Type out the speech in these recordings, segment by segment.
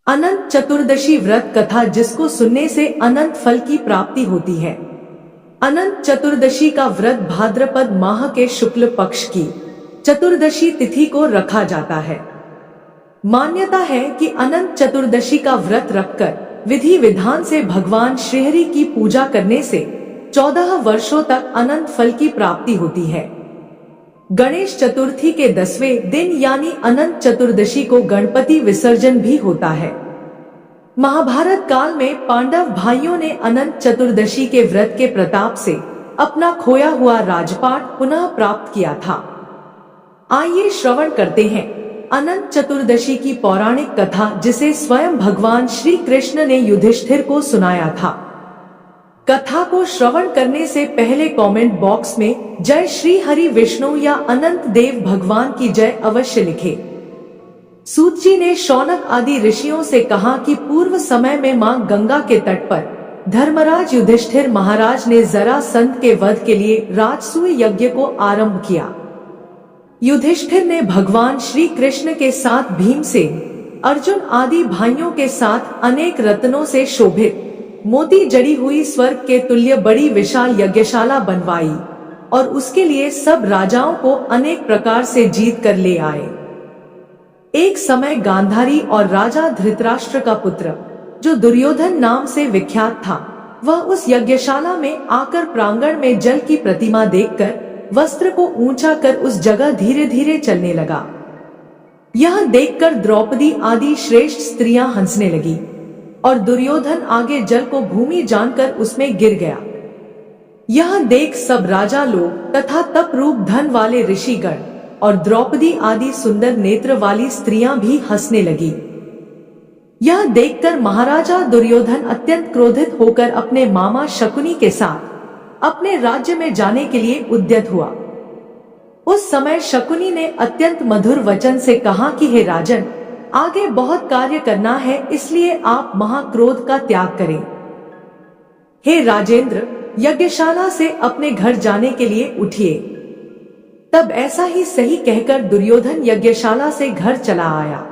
अनंत चतुर्दशी व्रत कथा जिसको सुनने से अनंत फल की प्राप्ति होती है। अनंत चतुर्दशी का व्रत भाद्रपद माह के शुक्ल पक्ष की चतुर्दशी तिथि को रखा जाता है। मान्यता है कि अनंत चतुर्दशी का व्रत रखकर विधि विधान से भगवान श्रीहरि की पूजा करने से 14 वर्षों तक अनंत फल की प्राप्ति होती है। गणेश चतुर्थी के 10वें दिन यानी अनंत चतुर्दशी को गणपति विसर्जन भी होता है। महाभारत काल में पांडव भाइयों ने अनंत चतुर्दशी के व्रत के प्रताप से अपना खोया हुआ राजपाट पुनः प्राप्त किया था। आइए श्रवण करते हैं अनंत चतुर्दशी की पौराणिक कथा, जिसे स्वयं भगवान श्री कृष्ण ने युधिष्ठिर को सुनाया था। कथा को श्रवण करने से पहले कमेंट बॉक्स में जय श्री हरि विष्णु या अनंत देव भगवान की जय अवश्य लिखें। सूत जी ने शौनक आदि ऋषियों से कहा कि पूर्व समय में मां गंगा के तट पर धर्मराज युधिष्ठिर महाराज ने जरासंध के वध के लिए राजसूय यज्ञ को आरंभ किया। युधिष्ठिर ने भगवान श्री कृष्ण के साथ भीमसेन, अर्जुन आदि भाइयों के साथ अनेक रत्नों से शोभित मोती जड़ी हुई स्वर्ग के तुल्य बड़ी विशाल यज्ञशाला बनवाई और उसके लिए सब राजाओं को अनेक प्रकार से जीत कर ले आए। एक समय गांधारी और राजा धृतराष्ट्र का पुत्र, जो दुर्योधन नाम से विख्यात था, वह उस यज्ञशाला में आकर प्रांगण में जल की प्रतिमा देखकर वस्त्र को ऊंचा कर उस जगह धीरे धीरे चलने लगा। यह देखकर द्रौपदी आदि श्रेष्ठ स्त्रियां हंसने लगी और दुर्योधन आगे जल को भूमि जानकर उसमें गिर गया। यह देख सब राजा लोग तथा तप रूप धन वाले ऋषिगण और द्रौपदी आदि सुंदर नेत्र वाली स्त्रियां भी हंसने लगी। यह देखकर महाराजा दुर्योधन अत्यंत क्रोधित होकर अपने मामा शकुनी के साथ अपने राज्य में जाने के लिए उद्यत हुआ। उस समय शकुनी ने अत्यंत मधुर वचन से कहा कि हे राजन, आगे बहुत कार्य करना है, इसलिए आप महाक्रोध का त्याग करें। हे राजेंद्र, यज्ञशाला से अपने घर जाने के लिए उठिए। तब ऐसा ही सही कहकर दुर्योधन यज्ञशाला से घर चला आया।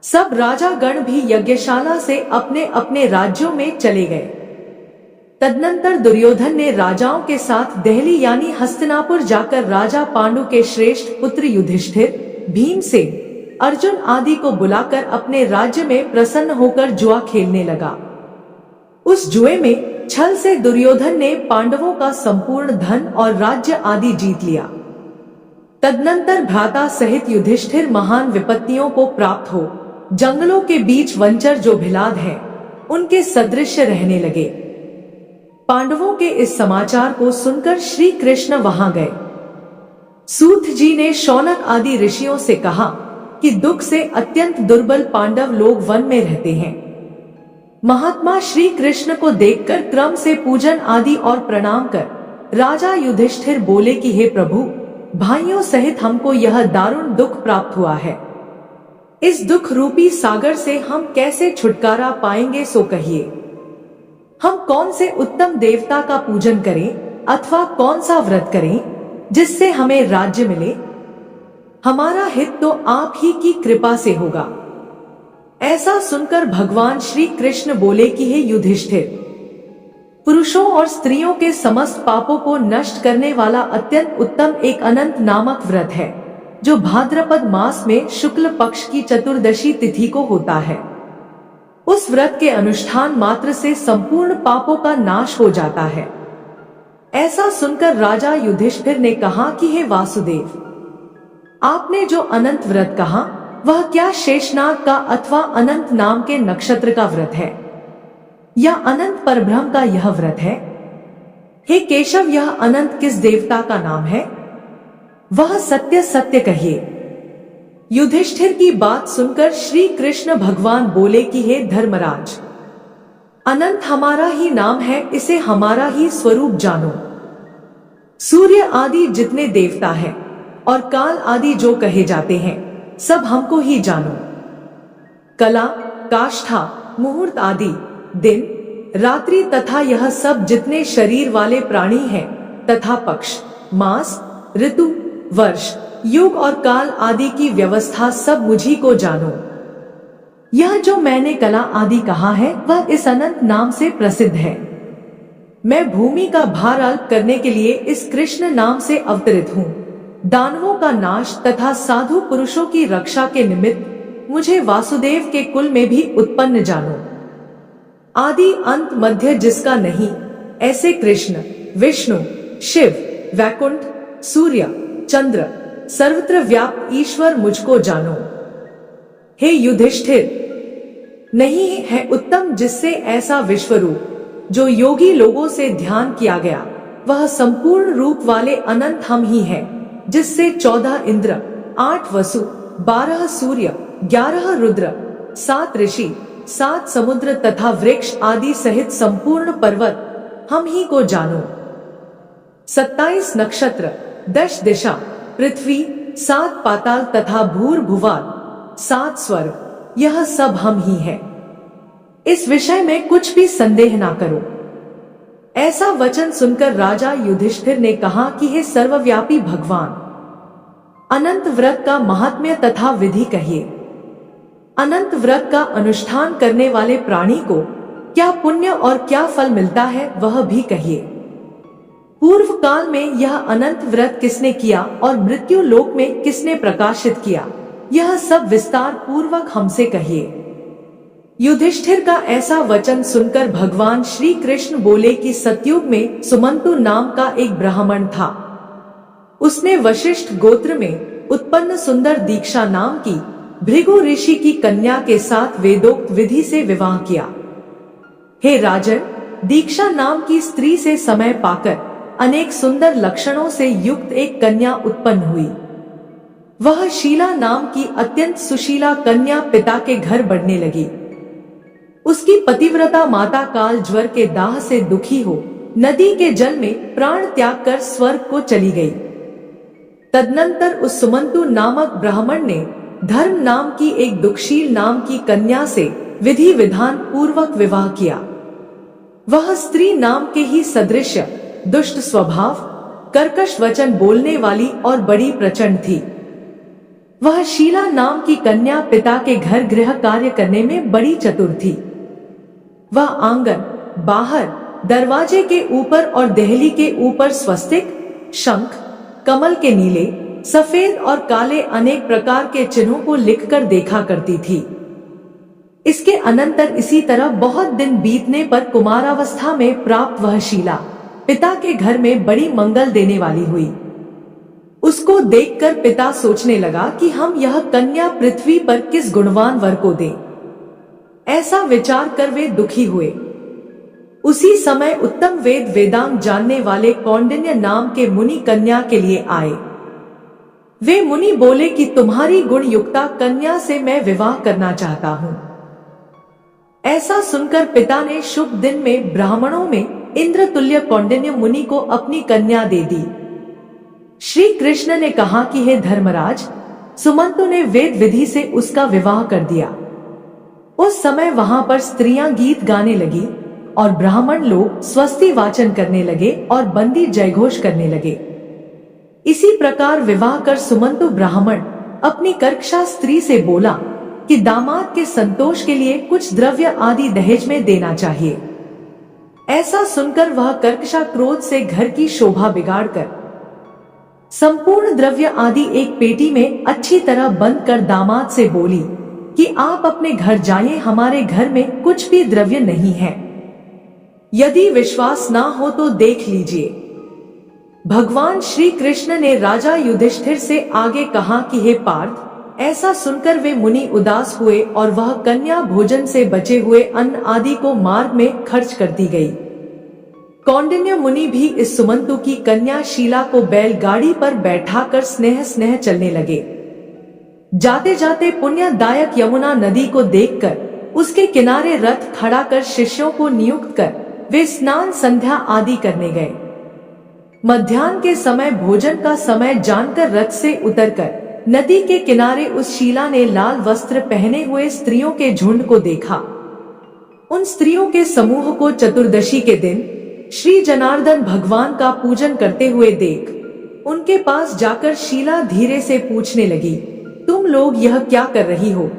सब राजा गण भी यज्ञशाला से अपने अपने राज्यों में चले गए। तदनंतर दुर्योधन ने राजाओं के साथ दहली यानी हस्तिनापुर जाकर राजा पांडु के श्रेष्ठ पुत्र युधिष्ठिर, भीमसेन, अर्जुन आदि को बुलाकर अपने राज्य में प्रसन्न होकर जुआ खेलने लगा। उस जुए में छल से दुर्योधन ने पांडवों का संपूर्ण धन और राज्य आदि जीत लिया। तदनंतर भ्राता सहित युधिष्ठिर महान विपत्तियों को प्राप्त हो जंगलों के बीच वंचर जो भिलाद है उनके सदृश रहने लगे। पांडवों के इस समाचार को सुनकर श्री कृष्ण वहां गए। सूत जी ने शौनक आदि ऋषियों से कहा कि दुख से अत्यंत दुर्बल पांडव लोग वन में रहते हैं। महात्मा श्री कृष्ण को देखकर क्रम से पूजन आदि और प्रणाम कर राजा युधिष्ठिर बोले कि हे प्रभु, भाइयों सहित हमको यह दारुण दुख प्राप्त हुआ है। इस दुख रूपी सागर से हम कैसे छुटकारा पाएंगे, सो कहिए। हम कौन से उत्तम देवता का पूजन करें अथवा कौन सा व्रत करें जिससे हमें राज्य मिले? हमारा हित तो आप ही की कृपा से होगा। ऐसा सुनकर भगवान श्री कृष्ण बोले कि हे युधिष्ठिर, पुरुषों और स्त्रियों के समस्त पापों को नष्ट करने वाला अत्यंत उत्तम एक अनंत नामक व्रत है, जो भाद्रपद मास में शुक्ल पक्ष की चतुर्दशी तिथि को होता है। उस व्रत के अनुष्ठान मात्र से संपूर्ण पापों का नाश हो जाता है। ऐसा सुनकर राजा युधिष्ठिर ने कहा कि हे वासुदेव, आपने जो अनंत व्रत कहा वह क्या शेषनाग का अथवा अनंत नाम के नक्षत्र का व्रत है, या अनंत परब्रह्म का यह व्रत है? हे केशव, यह अनंत किस देवता का नाम है? वह सत्य सत्य कहिए। युधिष्ठिर की बात सुनकर श्री कृष्ण भगवान बोले कि हे धर्मराज, अनंत हमारा ही नाम है, इसे हमारा ही स्वरूप जानो। सूर्य आदि जितने देवता हैं और काल आदि जो कहे जाते हैं, सब हमको ही जानो। कला, काष्ठा, मुहूर्त आदि, दिन, रात्रि तथा यह सब जितने शरीर वाले प्राणी हैं तथा पक्ष, मास, ऋतु, वर्ष, युग और काल आदि की व्यवस्था सब मुझी को जानो। यह जो मैंने कला आदि कहा है वह इस अनंत नाम से प्रसिद्ध है। मैं भूमि का भार अल्प करने के लिए इस कृष्ण नाम से अवतरित हूँ। दानवों का नाश तथा साधु पुरुषों की रक्षा के निमित्त मुझे वासुदेव के कुल में भी उत्पन्न जानो। आदि अंत मध्य जिसका नहीं, ऐसे कृष्ण, विष्णु, शिव, वैकुंठ, सूर्य, चंद्र, सर्वत्र व्याप्त ईश्वर मुझको जानो। हे युधिष्ठिर, नहीं है उत्तम जिससे ऐसा विश्वरूप जो योगी लोगों से ध्यान किया गया, वह संपूर्ण रूप वाले अनंत हम ही है, जिससे 14 इंद्र, 8 वसु, 12 सूर्य, 11 रुद्र, 7 ऋषि, 7 समुद्र तथा वृक्ष आदि सहित संपूर्ण पर्वत हम ही को जानो। 27 नक्षत्र, 10 दिशा, पृथ्वी, 7 पाताल तथा भूर्भुवाल, 7 स्वर्ग, यह सब हम ही है। इस विषय में कुछ भी संदेह ना करो। ऐसा वचन सुनकर राजा युधिष्ठिर ने कहा कि हे सर्वव्यापी भगवान, अनंत व्रत का महात्म्य तथा विधि कहिए। अनंत व्रत का अनुष्ठान करने वाले प्राणी को क्या पुण्य और क्या फल मिलता है वह भी कहिए। पूर्व काल में यह अनंत व्रत किसने किया और मृत्यु लोक में किसने प्रकाशित किया, यह सब विस्तार पूर्वक हमसे कहिए। युधिष्ठिर का ऐसा वचन सुनकर भगवान श्री कृष्ण बोले कि सतयुग में सुमंतु नाम का एक ब्राह्मण था। उसने वशिष्ठ गोत्र में उत्पन्न सुंदर दीक्षा नाम की भृगु ऋषि की कन्या के साथ वेदोक्त विधि से विवाह किया। हे राजन, दीक्षा नाम की स्त्री से समय पाकर अनेक सुंदर लक्षणों से युक्त एक कन्या उत्पन्न हुई। वह शीला नाम की अत्यंत सुशीला कन्या पिता के घर बढ़ने लगी। उसकी पतिव्रता माता काल ज्वर के दाह से दुखी हो नदी के जल में प्राण त्याग कर स्वर्ग को चली गई। तदनंतर उस सुमंतु नामक ब्राह्मण ने धर्म नाम की एक दुखशील नाम की कन्या से विधि विधान पूर्वक विवाह किया। वह स्त्री नाम के ही सदृश दुष्ट स्वभाव, कर्कश वचन बोलने वाली और बड़ी प्रचंड थी। वह शीला नाम की कन्या पिता के घर गृह कार्य करने में बड़ी चतुर थी। वह आंगन, बाहर, दरवाजे के ऊपर और देहली के ऊपर स्वस्तिक, शंख, कमल के नीले, सफेद और काले अनेक प्रकार के चिन्हों को लिखकर देखा करती थी। इसके अनंतर इसी तरह बहुत दिन बीतने पर कुमारावस्था में प्राप्त वह शीला पिता के घर में बड़ी मंगल देने वाली हुई। उसको देखकर पिता सोचने लगा कि हम यह कन्या पृथ्वी पर किस गुणवान वर को दें। ऐसा विचार कर वे दुखी हुए। उसी समय उत्तम वेद वेदांग जानने वाले कौंडिन्य नाम के मुनि कन्या के लिए आए। वे मुनि बोले कि तुम्हारी गुण युक्ता कन्या से मैं विवाह करना चाहता हूँ। ऐसा सुनकर पिता ने शुभ दिन में ब्राह्मणों में इंद्र तुल्य कौंडिन्य मुनि को अपनी कन्या दे दी। श्री कृष्ण ने कहा कि हे धर्मराज, सुमंतु ने वेद विधि से उसका विवाह कर दिया। उस समय वहां पर स्त्रियां गीत गाने लगी और ब्राह्मण लोग स्वस्ति वाचन करने लगे और बंदी जयघोष करने लगे। इसी प्रकार विवाह कर सुमंतु ब्राह्मण अपनी कर्कशा स्त्री से बोला कि दामाद के संतोष के लिए कुछ द्रव्य आदि दहेज में देना चाहिए। ऐसा सुनकर वह कर्कशा क्रोध से घर की शोभा बिगाड़कर संपूर्ण द्रव्य आदि एक पेटी में अच्छी तरह बंद कर दामाद से बोली कि आप अपने घर जाइए, हमारे घर में कुछ भी द्रव्य नहीं है। यदि विश्वास ना हो तो देख लीजिए। भगवान श्री कृष्ण ने राजा युधिष्ठिर से आगे कहा कि हे पार्थ, ऐसा सुनकर वे मुनि उदास हुए और वह कन्या भोजन से बचे हुए अन्न आदि को मार्ग में खर्च कर दी गई। कौंडिन्य मुनि भी इस सुमंतु की कन्या शीला को बैलगाड़ी पर बैठाकर स्नेह स्नेह चलने लगे। जाते जाते पुण्यदायक यमुना नदी को देखकर उसके किनारे रथ खड़ा कर शिष्यों को नियुक्त कर वे स्नान संध्या आदि करने गए। मध्याह्न के समय भोजन का समय जानकर रथ से उतरकर नदी के किनारे उस शीला ने लाल वस्त्र पहने हुए स्त्रियों के झुंड को देखा। उन स्त्रियों के समूह को चतुर्दशी के दिन श्री जनार्दन भगवान का पूजन करते हुए देख उनके पास जाकर शीला धीरे से पूछने लगी, तुम लोग यह क्या कर रही हो?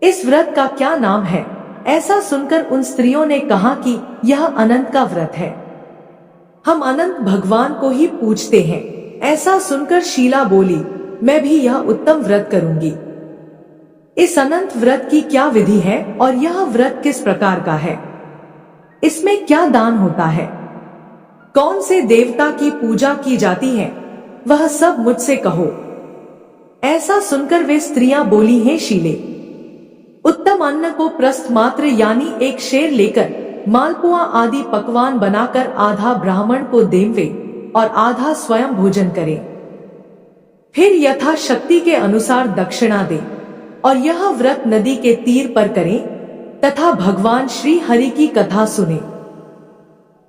इस व्रत का क्या नाम है? ऐसा सुनकर उन स्त्रियों ने कहा कि यह अनंत का व्रत है। हम अनंत भगवान को ही पूजते हैं। ऐसा सुनकर शीला बोली, मैं भी यह उत्तम व्रत करूंगी। इस अनंत व्रत की क्या विधि है और यह व्रत किस प्रकार का है? इसमें क्या दान होता है? कौन से देवता की पूजा की जाती है? वह सब मुझसे कहो। ऐसा सुनकर वे स्त्रियां बोली, हैं शीले, उत्तम अन्न को प्रस्थ मात्र यानी एक शेर लेकर मालपुआ आदि पकवान बनाकर आधा ब्राह्मण को देवे और आधा स्वयं भोजन करें। फिर यथाशक्ति के अनुसार दक्षिणा दें और यह व्रत नदी के तीर पर करें तथा भगवान श्री हरि की कथा सुने।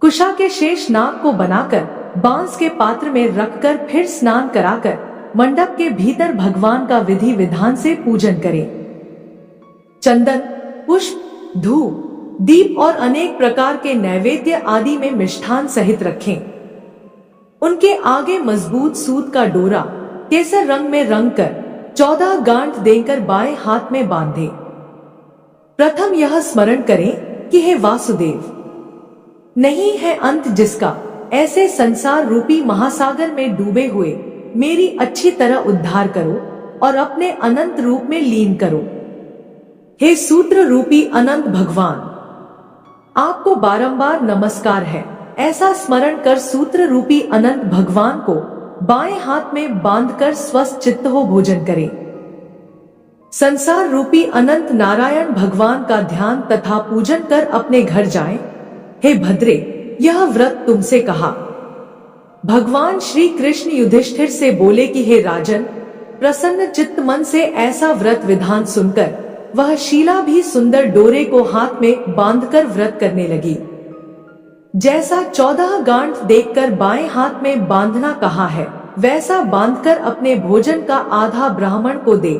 कुशा के शेष नाग को बनाकर बांस के पात्र में रखकर फिर स्नान कराकर मंडप के भीतर भगवान का विधि विधान से पूजन करें। चंदन, पुष्प, धूप, दीप और अनेक प्रकार के नैवेद्य आदि में मिष्ठान सहित रखें। उनके आगे मजबूत सूत का डोरा केसर रंग में रंग कर 14 गांठ देकर बाएं हाथ में बांधे। प्रथम यह स्मरण करें कि हे वासुदेव, नहीं है अंत जिसका, ऐसे संसार रूपी महासागर में डूबे हुए मेरी अच्छी तरह उद्धार करो और अपने अनंत रूप में लीन करो। हे सूत्र रूपी अनंत भगवान, आपको बारंबार नमस्कार है। ऐसा स्मरण कर सूत्र रूपी अनंत भगवान को बाएं हाथ में बांधकर स्वस्थ चित्त हो भोजन करें। संसार रूपी अनंत नारायण भगवान का ध्यान तथा पूजन कर अपने घर जाएं। हे भद्रे, यह व्रत तुमसे कहा। भगवान श्री कृष्ण युधिष्ठिर से बोले कि हे राजन, प्रसन्न चित्त मन से ऐसा व्रत विधान सुनकर वह शीला भी सुंदर डोरे को हाथ में बांधकर व्रत करने लगी। जैसा 14 गांठ देखकर बाएं हाथ में बांधना कहा है, वैसा बांधकर अपने भोजन का आधा ब्राह्मण को दे,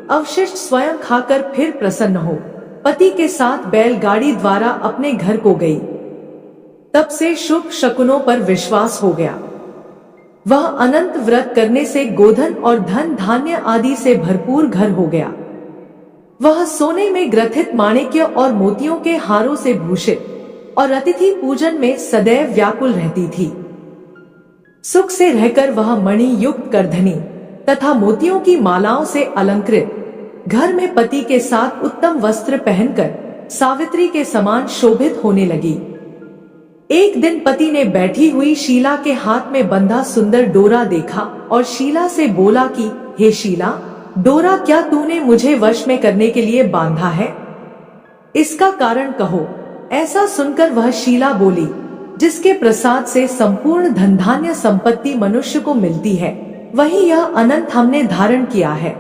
अवशिष्ट स्वयं खाकर फिर प्रसन्न हो। पति के साथ बैलगाड़ी द्वारा अपने घर को गई। तब से शुभ शकुनों पर विश्वास हो गया। वह अनंत व्रत करने से गोधन और धन धान्य आदि से भरपूर घर हो गया। वह सोने में ग्रथित माणिक्य और मोतियों के हारों से भूषित और अतिथि पूजन में सदैव व्याकुल रहती थी। सुख से रहकर वह मणि युक्त करधनी तथा मोतियों की मालाओं से अलंकृत घर में पति के साथ उत्तम वस्त्र पहनकर सावित्री के समान शोभित होने लगी। एक दिन पति ने बैठी हुई शीला के हाथ में बंधा सुंदर डोरा देखा और शीला से बोला कि हे शीला, डोरा क्या तूने मुझे वश में करने के लिए बांधा है? इसका कारण कहो। ऐसा सुनकर वह शीला बोली, जिसके प्रसाद से संपूर्ण धन धान्य संपत्ति मनुष्य को मिलती है, वही यह अनंत हमने धारण किया है।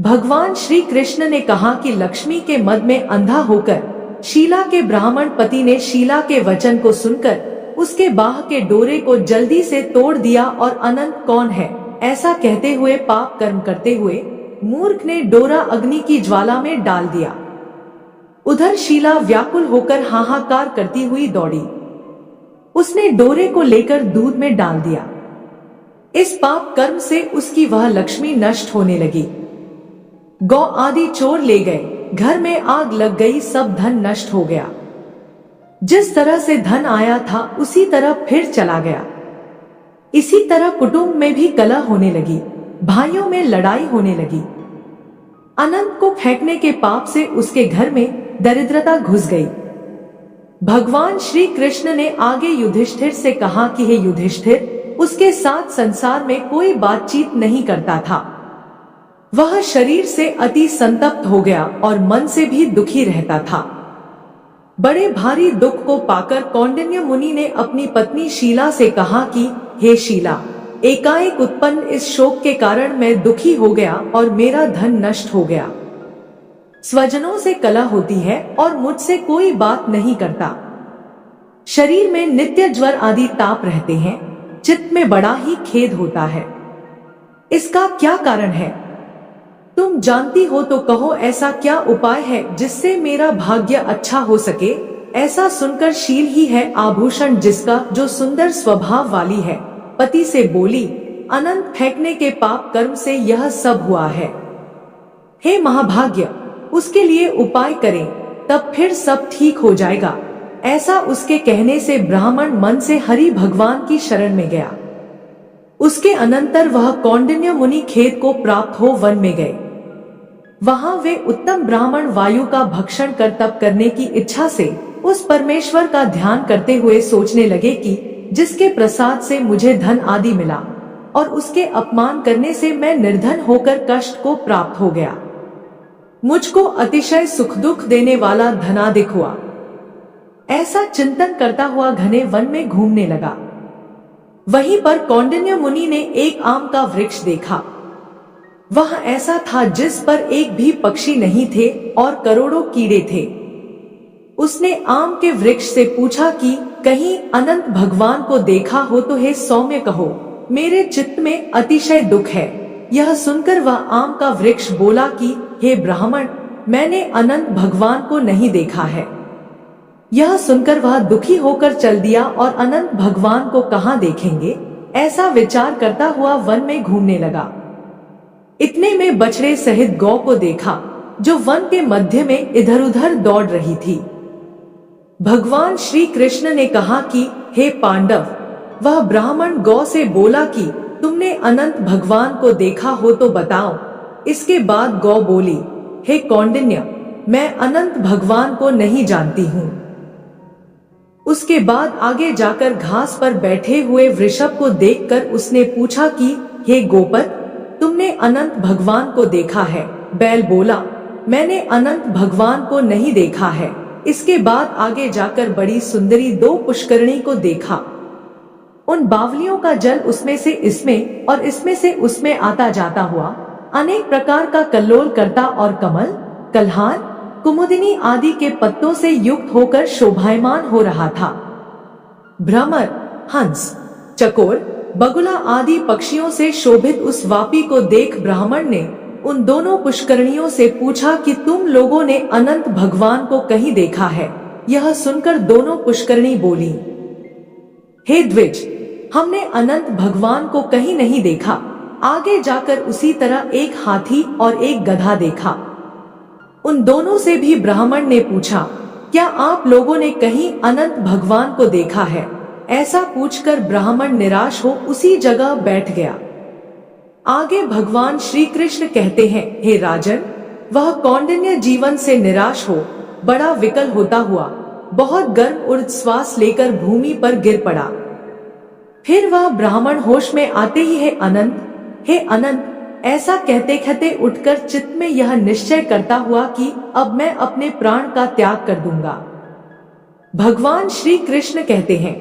भगवान श्री कृष्ण ने कहा कि लक्ष्मी के मद में अंधा होकर शीला के ब्राह्मण पति ने शीला के वचन को सुनकर उसके बाह के डोरे को जल्दी से तोड़ दिया और अनंत कौन है ऐसा कहते हुए पाप कर्म करते हुए मूर्ख ने डोरा अग्नि की ज्वाला में डाल दिया। उधर शीला व्याकुल होकर हाहाकार करती हुई दौड़ी। उसने डोरे को लेकर दूध में डाल दिया। इस पाप कर्म से उसकी वह लक्ष्मी नष्ट होने लगी। गौ आदि चोर ले गए, घर में आग लग गई, सब धन नष्ट हो गया। जिस तरह से धन आया था उसी तरह फिर चला गया। इसी तरह कुटुंब में भी कलह होने लगी, भाइयों में लड़ाई होने लगी। अनंत को फेंकने के पाप से उसके घर में दरिद्रता घुस गई। भगवान श्री कृष्ण ने आगे युधिष्ठिर से कहा कि हे युधिष्ठिर, उसके साथ संसार में कोई बातचीत नहीं करता था। वह शरीर से अति संतप्त हो गया और मन से भी दुखी रहता था। बड़े भारी दुख को पाकर कौंडिन्य मुनि ने अपनी पत्नी शीला से कहा कि हे शीला, एकाएक उत्पन्न इस शोक के कारण मैं दुखी हो गया और मेरा धन नष्ट हो गया। स्वजनों से कलह होती है और मुझसे कोई बात नहीं करता। शरीर में नित्य ज्वर आदि ताप रहते हैं, चित्त में बड़ा ही खेद होता है। इसका क्या कारण है? तुम जानती हो तो कहो, ऐसा क्या उपाय है जिससे मेरा भाग्य अच्छा हो सके? ऐसा सुनकर शील ही है आभूषण जिसका, जो सुंदर स्वभाव वाली है। पति से बोली, अनंत फेंकने के पाप कर्म से यह सब हुआ है। हे महाभाग्य, उसके लिए उपाय करें, तब फिर सब ठीक हो जाएगा। ऐसा उसके कहने से ब्राह्मण मन से हरि भगवान की शरण में गया। उसके अनंतर वह कौंडिन्य मुनि खेत को प्राप्त हो वन में गए। वहां वे उत्तम ब्राह्मण वायु का भक्षण कर तप करने की इच्छा से उस परमेश्वर का ध्यान करते हुए सोचने लगे कि जिसके प्रसाद से मुझे धन आदि मिला और उसके अपमान करने से मैं निर्धन होकर कष्ट को प्राप्त हो गया, मुझको अतिशय सुख दुख देने वाला धनाधिक हुआ। ऐसा चिंतन करता हुआ घने वन में घूमने लगा। वहीं पर कौंडिन्य मुनि ने एक आम का वृक्ष देखा। वह ऐसा था जिस पर एक भी पक्षी नहीं थे और करोड़ों कीड़े थे। उसने आम के वृक्ष से पूछा कि कहीं अनंत भगवान को देखा हो तो हे सौम्य कहो, मेरे चित्त में अतिशय दुख है। यह सुनकर वह आम का वृक्ष बोला कि हे ब्राह्मण, मैंने अनंत भगवान को नहीं देखा है। यह सुनकर वह दुखी होकर चल दिया और अनंत भगवान को कहाँ देखेंगे, ऐसा विचार करता हुआ वन में घूमने लगा। इतने में बछड़े सहित गौ को देखा, जो वन के मध्य में इधर उधर दौड़ रही थी। भगवान श्री कृष्ण ने कहा कि हे पांडव, वह ब्राह्मण गौ से बोला कि तुमने अनंत भगवान को देखा हो तो बताओ। इसके बाद गौ बोली, हे कौंडिन्य, मैं अनंत भगवान को नहीं जानती हूँ। उसके बाद आगे जाकर घास पर बैठे हुए वृषभ को देखकर उसने पूछा कि हे गोपर, तुमने अनंत भगवान को देखा है? बैल बोला, मैंने अनंत भगवान को नहीं देखा है। इसके बाद आगे जाकर बड़ी सुंदरी दो पुष्करणी को देखा। उन बावलियों का जल उसमें से इसमें और इसमें से उसमें आता जाता हुआ अनेक प्रकार का कल्लोल करता और कमल, कल्हार, कुमुदिनी आदि के पत्तों से युक्त होकर शोभायमान हो रहा था। भ्रमर, हंस, चकोर, बगुला आदि पक्षियों से शोभित उस वापी को देख ब्राह्मण ने उन दोनों पुष्करणियों से पूछा कि तुम लोगों ने अनंत भगवान को कहीं देखा है? यह सुनकर दोनों पुष्करणी बोली, हे द्विज, हमने अनंत भगवान को कहीं नहीं देखा। आगे जाकर उसी तरह एक हाथी और एक गधा देखा। उन दोनों से भी ब्राह्मण ने पूछा, क्या आप लोगों ने कहीं अनंत भगवान को देखा है? ऐसा पूछकर ब्राह्मण निराश हो उसी जगह बैठ गया। आगे भगवान श्री कृष्ण कहते हैं, हे राजन, वह कौंडिन्य जीवन से निराश हो बड़ा विकल होता हुआ बहुत गर्म ऊर्ध्वश्वास लेकर भूमि पर गिर पड़ा। फिर वह ब्राह्मण होश में आते ही हे अनंत, ऐसा कहते कहते उठकर चित्त में यह निश्चय करता हुआ कि अब मैं अपने प्राण का त्याग कर दूंगा। भगवान श्री कृष्ण कहते हैं,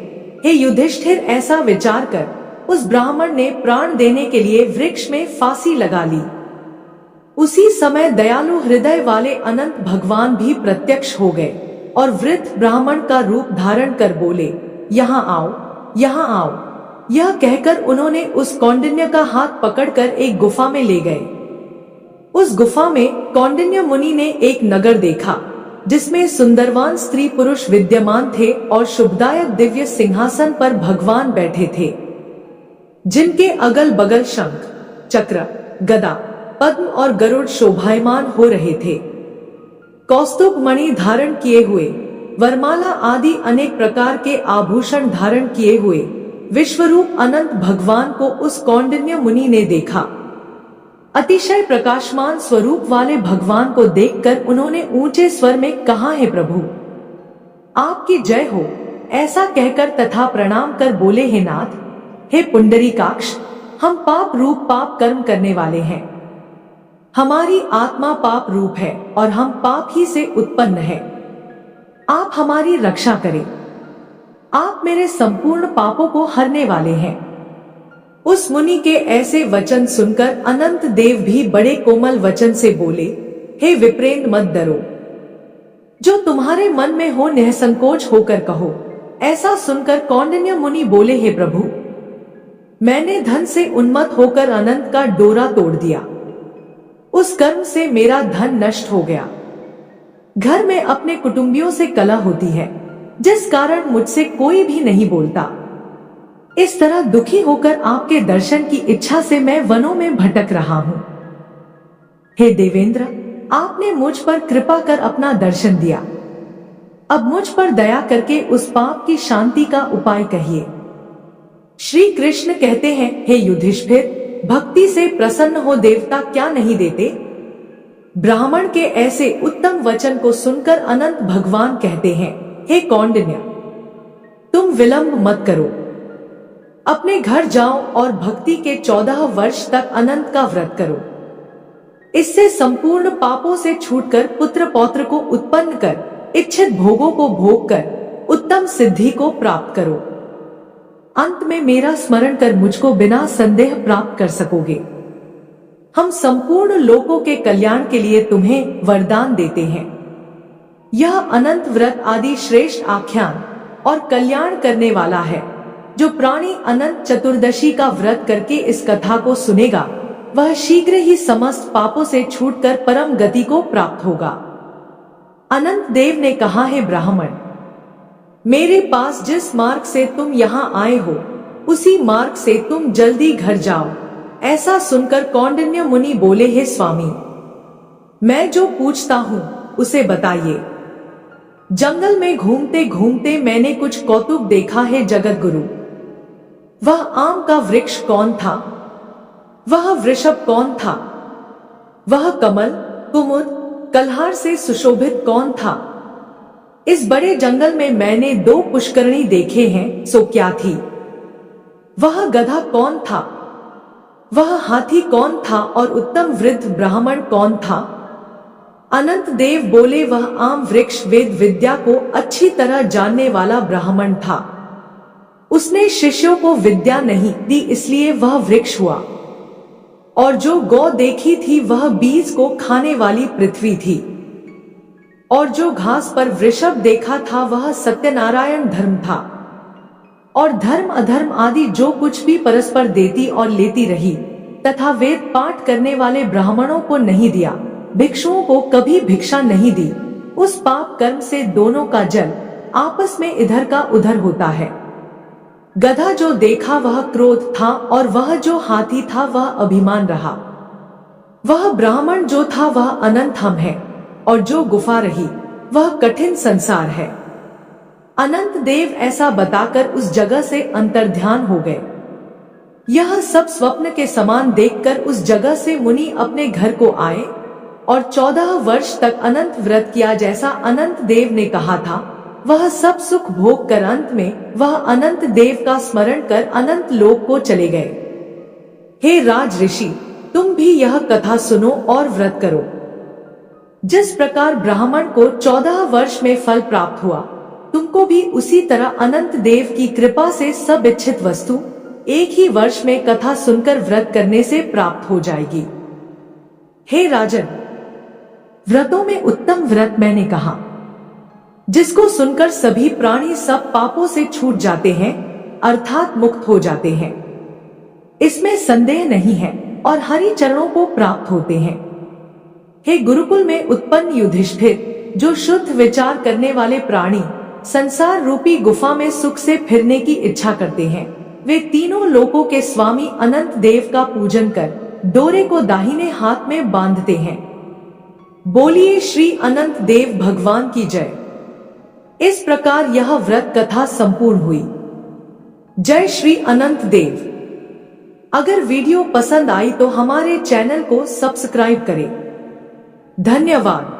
हे युधिष्ठिर, ऐसा विचार कर उस ब्राह्मण ने प्राण देने के लिए वृक्ष में फांसी लगा ली। उसी समय दयालु हृदय वाले अनंत भगवान भी प्रत्यक्ष हो गए और वृद्ध ब्राह्मण का रूप धारण कर बोले, यहाँ आओ, यहाँ आओ। यह कहकर उन्होंने उस कौंडिन्य का हाथ पकड़कर एक गुफा में ले गए। उस गुफा में कौंडिन्य मुनि ने एक नगर देखा जिसमें सुंदरवान स्त्री पुरुष विद्यमान थे और शुभदायक दिव्य सिंहासन पर भगवान बैठे थे, जिनके अगल बगल शंख, चक्र, गदा, पद्म और गरुड़ शोभायमान हो रहे थे। कौस्तुभ मणि धारण किए हुए, वरमाला आदि अनेक प्रकार के आभूषण धारण किए हुए विश्वरूप अनंत भगवान को उस कौंडिन्य मुनि ने देखा। अतिशय प्रकाशमान स्वरूप वाले भगवान को देखकर उन्होंने ऊंचे स्वर में कहा, हे प्रभु, आपकी जय हो। ऐसा कहकर तथा प्रणाम कर बोले, हे नाथ, हे पुंडरीकाक्ष, हम पाप रूप पाप कर्म करने वाले हैं। हमारी आत्मा पाप रूप है और हम पाप ही से उत्पन्न है। आप हमारी रक्षा करें। आप मेरे संपूर्ण पापों को हरने वाले हैं। उस मुनि के ऐसे वचन सुनकर अनंत देव भी बड़े कोमल वचन से बोले, हे विप्रेंद्र, मत डरो। जो तुम्हारे मन में हो निसंकोच होकर कहो। ऐसा सुनकर कौंडिन्य मुनि बोले, हे प्रभु, मैंने धन से उन्मत्त होकर अनंत का डोरा तोड़ दिया। उस कर्म से मेरा धन नष्ट हो गया। घर में अपने कुटुंबियों से कलह होती है, जिस कारण मुझसे कोई भी नहीं बोलता। इस तरह दुखी होकर आपके दर्शन की इच्छा से मैं वनों में भटक रहा हूँ। हे देवेंद्र, आपने मुझ पर कृपा कर अपना दर्शन दिया। अब मुझ पर दया करके उस पाप की शांति का उपाय कहिए। श्री कृष्ण कहते हैं, हे युधिष्ठिर, भक्ति से प्रसन्न हो देवता क्या नहीं देते। ब्राह्मण के ऐसे उत्तम वचन को सुनकर अनंत भगवान कहते हैं, हे कौंडिन्य, तुम विलंब मत करो, अपने घर जाओ और भक्ति के 14 वर्ष तक अनंत का व्रत करो। इससे संपूर्ण पापों से छूटकर पुत्र पौत्र को उत्पन्न कर इच्छित भोगों को भोग कर उत्तम सिद्धि को प्राप्त करो। अंत में मेरा स्मरण कर मुझको बिना संदेह प्राप्त कर सकोगे। हम संपूर्ण लोकों के कल्याण के लिए तुम्हें वरदान देते हैं। यह अनंत व्रत आदि श्रेष्ठ आख्यान और कल्याण करने वाला है। जो प्राणी अनंत चतुर्दशी का व्रत करके इस कथा को सुनेगा, वह शीघ्र ही समस्त पापों से छूटकर परम गति को प्राप्त होगा। अनंत देव ने कहा, है ब्राह्मण, मेरे पास जिस मार्ग से तुम यहाँ आए हो, उसी मार्ग से तुम जल्दी घर जाओ। ऐसा सुनकर कौंडिन्य मुनि बोले, हे स्वामी, मैं जो पूछता हूँ उसे बताइए। जंगल में घूमते घूमते मैंने कुछ कौतुक देखा है जगत गुरु। वह आम का वृक्ष कौन था? वह वृषभ कौन था? वह कमल, कुमुद, कल्हार से सुशोभित कौन था? इस बड़े जंगल में मैंने 2 पुष्करणी देखे हैं, सो क्या थी? वह गधा कौन था? वह हाथी कौन था? और उत्तम वृद्ध ब्राह्मण कौन था? अनंत देव बोले, वह आम वृक्ष वेद विद्या को अच्छी तरह जानने वाला ब्राह्मण था। उसने शिष्यों को विद्या नहीं दी, इसलिए वह वृक्ष हुआ। और जो गौ देखी थी वह बीज को खाने वाली पृथ्वी थी। और जो घास पर वृषभ देखा था वह सत्यनारायण धर्म था। और धर्म अधर्म आदि जो कुछ भी परस्पर देती और लेती रही, तथा वेद पाठ करने वाले ब्राह्मणों को नहीं दिया, भिक्षुओं को कभी भिक्षा नहीं दी, उस पाप कर्म से दोनों का जल आपस में इधर का उधर होता है। गधा जो देखा वह क्रोध था, और वह जो हाथी था वह अभिमान रहा। वह ब्राह्मण जो था वह अनंत हम है, और जो गुफा रही वह कठिन संसार है। अनंत देव ऐसा बताकर उस जगह से अंतर्ध्यान हो गए। यह सब स्वप्न के समान देखकर उस जगह से मुनि अपने घर को आए और 14 वर्ष तक अनंत व्रत किया। जैसा अनंत देव ने कहा था वह सब सुख भोग कर अंत में वह अनंत देव का स्मरण कर अनंत लोक को चले गए। हे राज ऋषि, तुम भी यह कथा सुनो और व्रत करो। जिस प्रकार ब्राह्मण को 14 वर्ष में फल प्राप्त हुआ, तुमको भी उसी तरह अनंत देव की कृपा से सब इच्छित वस्तु एक ही वर्ष में कथा सुनकर व्रत करने से प्राप्त हो जाएगी। हे राजन, व्रतों में उत्तम व्रत मैंने कहा, जिसको सुनकर सभी प्राणी सब पापों से छूट जाते हैं, अर्थात मुक्त हो जाते हैं। इसमें संदेह नहीं है और हरि चरणों को प्राप्त होते हैं। हे गुरुकुल में उत्पन्न युधिष्ठिर, जो शुद्ध विचार करने वाले प्राणी संसार रूपी गुफा में सुख से फिरने की इच्छा करते हैं, वे तीनों लोकों के स्वामी अनंत देव का पूजन कर डोरे को दाहिने हाथ में बांधते हैं। बोलिए श्री अनंत देव भगवान की जय। इस प्रकार यह व्रत कथा संपूर्ण हुई। जय श्री अनंत देव। अगर वीडियो पसंद आई तो हमारे चैनल को सब्सक्राइब करें। धन्यवाद।